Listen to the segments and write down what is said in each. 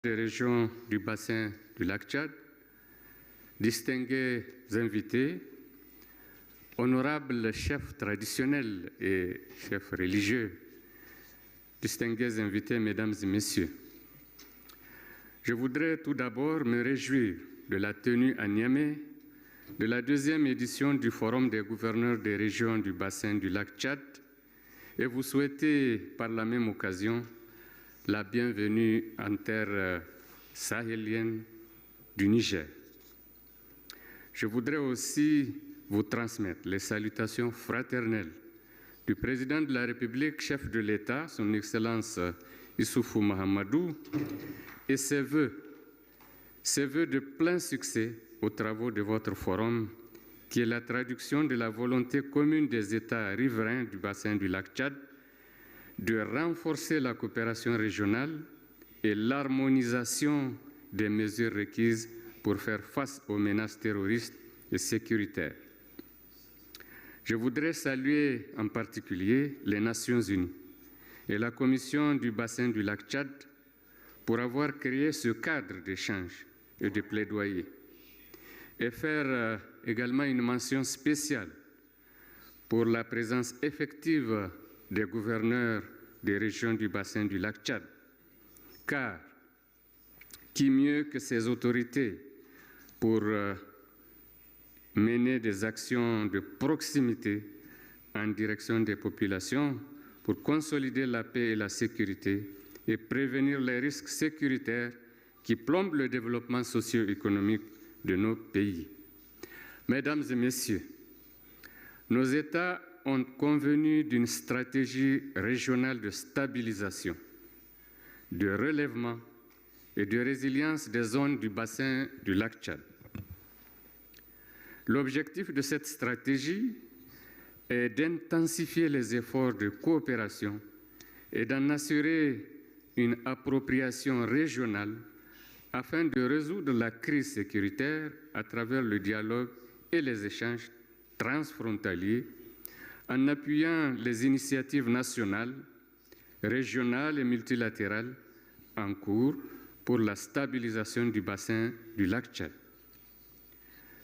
des régions du bassin du lac Tchad, distingués invités, honorables chefs traditionnels et chefs religieux, distingués invités, mesdames et messieurs, je voudrais tout d'abord me réjouir de la tenue à Niamey de la deuxième édition du Forum des gouverneurs des régions du bassin du lac Tchad et vous souhaiter par la même occasion la bienvenue en terre sahélienne du Niger. Je voudrais aussi vous transmettre les salutations fraternelles du président de la République, chef de l'État, son Excellence Issoufou Mahamadou, et ses vœux de plein succès aux travaux de votre forum, qui est la traduction de la volonté commune des États riverains du bassin du lac Tchad de renforcer la coopération régionale et l'harmonisation des mesures requises pour faire face aux menaces terroristes et sécuritaires. Je voudrais saluer en particulier les Nations Unies et la Commission du bassin du lac Tchad pour avoir créé ce cadre d'échange et de plaidoyer et faire également une mention spéciale pour la présence effective des gouverneurs des régions du bassin du lac Tchad. Car qui mieux que ces autorités pour mener des actions de proximité en direction des populations pour consolider la paix et la sécurité et prévenir les risques sécuritaires qui plombent le développement socio-économique de nos pays. Mesdames et messieurs, nos États ont convenu d'une stratégie régionale de stabilisation, de relèvement et de résilience des zones du bassin du lac Tchad. L'objectif de cette stratégie est d'intensifier les efforts de coopération et d'en assurer une appropriation régionale afin de résoudre la crise sécuritaire à travers le dialogue et les échanges transfrontaliers en appuyant les initiatives nationales, régionales et multilatérales en cours pour la stabilisation du bassin du lac Tchad.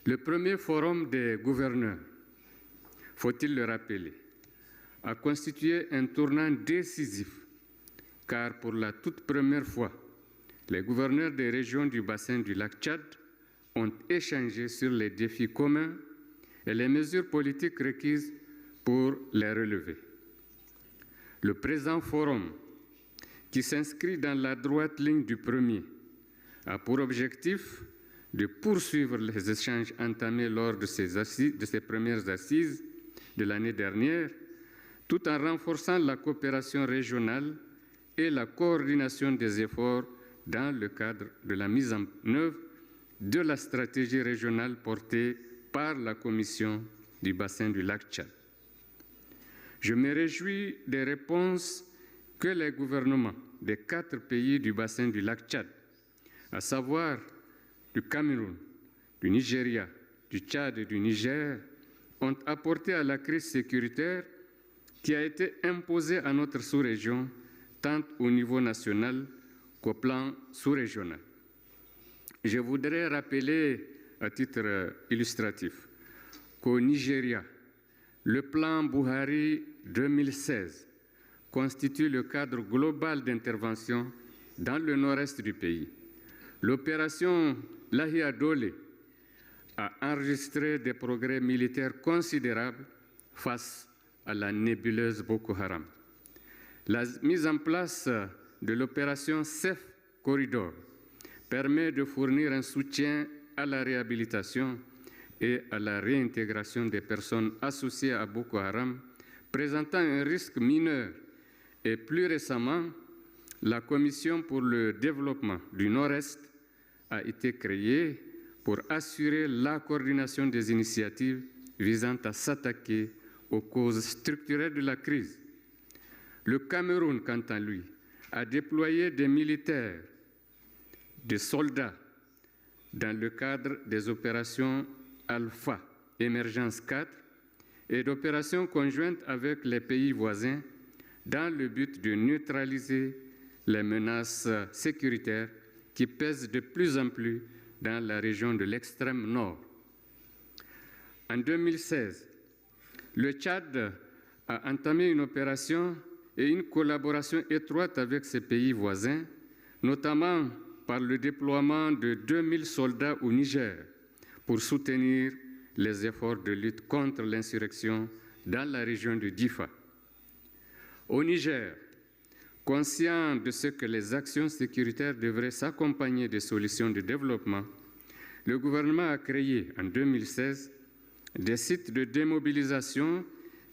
Le premier forum des gouverneurs, faut-il le rappeler, a constitué un tournant décisif car pour la toute première fois, les gouverneurs des régions du bassin du lac Tchad ont échangé sur les défis communs et les mesures politiques requises pour les relever. Le présent forum, qui s'inscrit dans la droite ligne du premier, a pour objectif de poursuivre les échanges entamés lors de ces premières assises de l'année dernière, tout en renforçant la coopération régionale et la coordination des efforts dans le cadre de la mise en œuvre de la stratégie régionale portée par la Commission du bassin du lac Tchad. Je me réjouis des réponses que les gouvernements des 4 pays du bassin du lac Tchad, à savoir du Cameroun, du Nigeria, du Tchad et du Niger, ont apporté à la crise sécuritaire qui a été imposée à notre sous-région, tant au niveau national qu'au plan sous-régional. Je voudrais rappeler à titre illustratif qu'au Nigeria, le plan Buhari 2016 constitue le cadre global d'intervention dans le nord-est du pays. L'opération Lahia Dole a enregistré des progrès militaires considérables face à la nébuleuse Boko Haram. La mise en place de l'opération Safe Corridor permet de fournir un soutien à la réhabilitation et à la réintégration des personnes associées à Boko Haram, présentant un risque mineur. Et plus récemment, la Commission pour le développement du Nord-Est a été créée pour assurer la coordination des initiatives visant à s'attaquer aux causes structurelles de la crise. Le Cameroun, quant à lui, a déployé des militaires, des soldats, dans le cadre des opérations Alpha, Émergence 4, et d'opérations conjointes avec les pays voisins dans le but de neutraliser les menaces sécuritaires qui pèsent de plus en plus dans la région de l'extrême nord. En 2016, le Tchad a entamé une opération et une collaboration étroite avec ses pays voisins, notamment par le déploiement de 2000 soldats au Niger pour soutenir les efforts de lutte contre l'insurrection dans la région de Difa. Au Niger, conscient de ce que les actions sécuritaires devraient s'accompagner des solutions de développement, le gouvernement a créé en 2016 des sites de démobilisation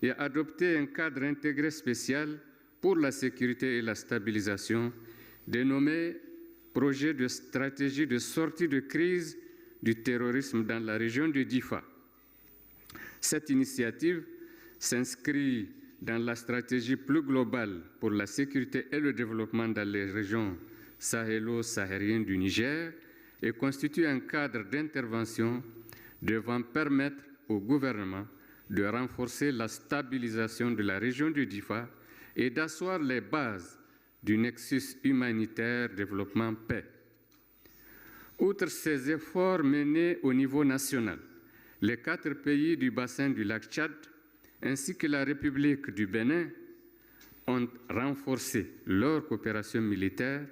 et a adopté un cadre intégré spécial pour la sécurité et la stabilisation, dénommé Projet de stratégie de sortie de crise du terrorisme dans la région de Difa. Cette initiative s'inscrit dans la stratégie plus globale pour la sécurité et le développement dans les régions sahélo-sahariennes du Niger et constitue un cadre d'intervention devant permettre au gouvernement de renforcer la stabilisation de la région du Difa et d'asseoir les bases du nexus humanitaire développement-paix. Outre ces efforts menés au niveau national, les 4 pays du bassin du lac Tchad ainsi que la République du Bénin ont renforcé leur coopération militaire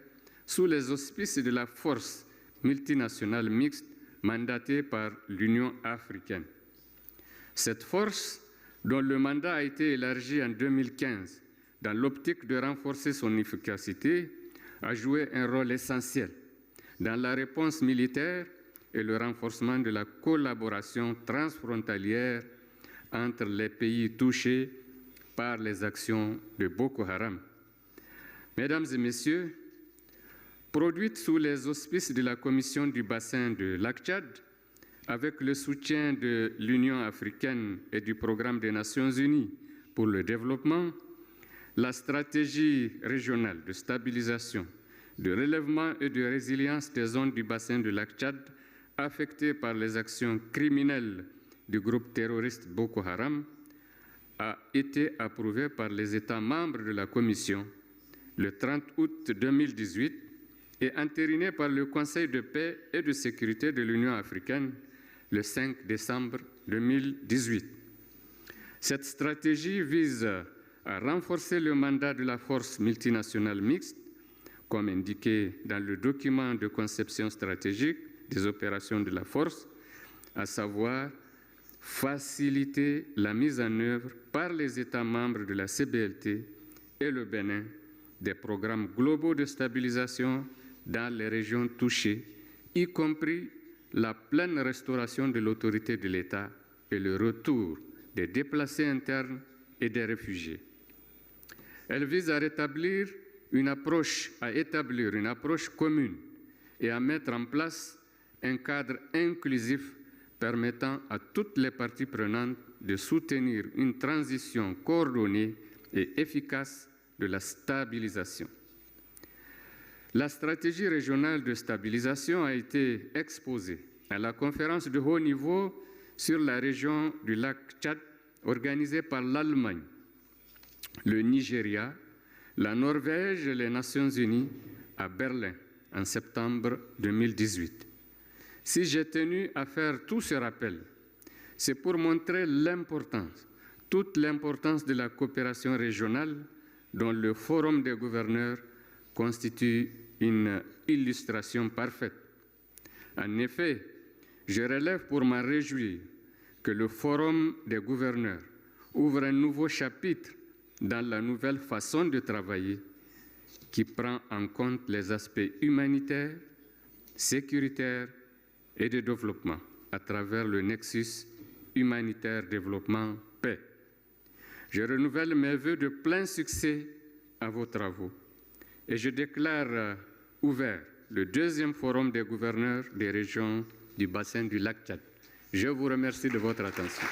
sous les auspices de la force multinationale mixte mandatée par l'Union africaine. Cette force, dont le mandat a été élargi en 2015 dans l'optique de renforcer son efficacité, a joué un rôle essentiel dans la réponse militaire et le renforcement de la collaboration transfrontalière entre les pays touchés par les actions de Boko Haram. Mesdames et Messieurs, produite sous les auspices de la Commission du bassin de lac Tchad, avec le soutien de l'Union africaine et du Programme des Nations unies pour le développement, la stratégie régionale de stabilisation, de relèvement et de résilience des zones du bassin du lac Tchad affectées par les actions criminelles du groupe terroriste Boko Haram a été approuvée par les États membres de la Commission le 30 août 2018 et entérinée par le Conseil de paix et de sécurité de l'Union africaine le 5 décembre 2018. Cette stratégie vise à renforcer le mandat de la force multinationale mixte, comme indiqué dans le document de conception stratégique des opérations de la force, à savoir faciliter la mise en œuvre par les États membres de la CBLT et le Bénin des programmes globaux de stabilisation dans les régions touchées, y compris la pleine restauration de l'autorité de l'État et le retour des déplacés internes et des réfugiés. Elle vise à établir une approche commune et à mettre en place un cadre inclusif permettant à toutes les parties prenantes de soutenir une transition coordonnée et efficace de la stabilisation. La stratégie régionale de stabilisation a été exposée à la conférence de haut niveau sur la région du lac Tchad organisée par l'Allemagne, le Nigeria, la Norvège et les Nations unies à Berlin en septembre 2018. Si j'ai tenu à faire tout ce rappel, c'est pour montrer toute l'importance de la coopération régionale dont le Forum des gouverneurs constitue une illustration parfaite. En effet, je relève pour m'en réjouir que le Forum des gouverneurs ouvre un nouveau chapitre dans la nouvelle façon de travailler qui prend en compte les aspects humanitaires, sécuritaires et de développement à travers le nexus humanitaire développement-paix. Je renouvelle mes vœux de plein succès à vos travaux et je déclare ouvert le 2e forum des gouverneurs des régions du bassin du lac Tchad. Je vous remercie de votre attention.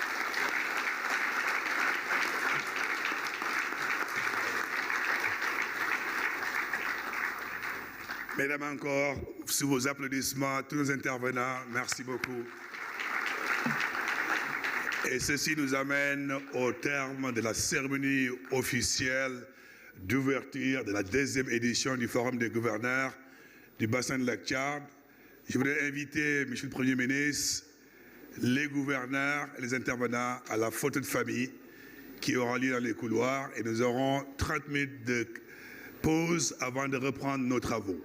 Mesdames, encore, sous vos applaudissements, tous nos intervenants, merci beaucoup. Et ceci nous amène au terme de la cérémonie officielle d'ouverture de la 2e édition du Forum des gouverneurs. du bassin de lac Tchad. Je voudrais inviter, Monsieur le Premier ministre, les gouverneurs et les intervenants à la photo de famille qui aura lieu dans les couloirs et nous aurons 30 minutes de pause avant de reprendre nos travaux.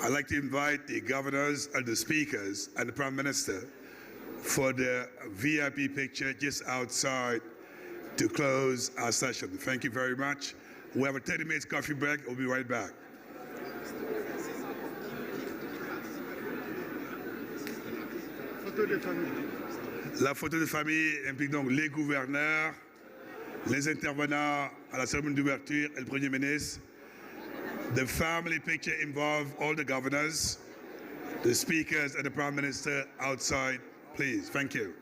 I'd like to invite the governors and the speakers and the Prime Minister for the VIP picture just outside to close our session. Thank you very much. We have a 30-minute coffee break. We'll be right back. La photo de famille implique donc les gouverneurs, les intervenants à la cérémonie d'ouverture et le Premier ministre. The family picture involves all the governors, the speakers, and the Prime Minister outside, please. Thank you.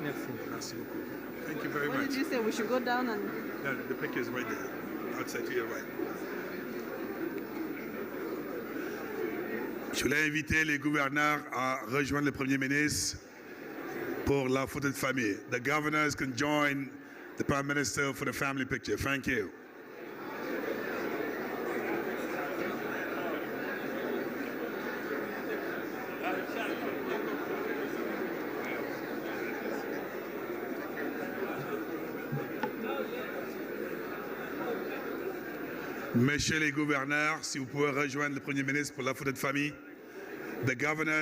Merci beaucoup. Thank you very much. What did you say? We should go down and... No, the picture is right there, outside to your right. Je voulais inviter les gouverneurs à rejoindre le Premier ministre pour la photo de famille. The governors can join the Prime Minister for the family picture. Thank you. Messieurs les gouverneurs, si vous pouvez rejoindre le Premier ministre pour la photo de famille. The governors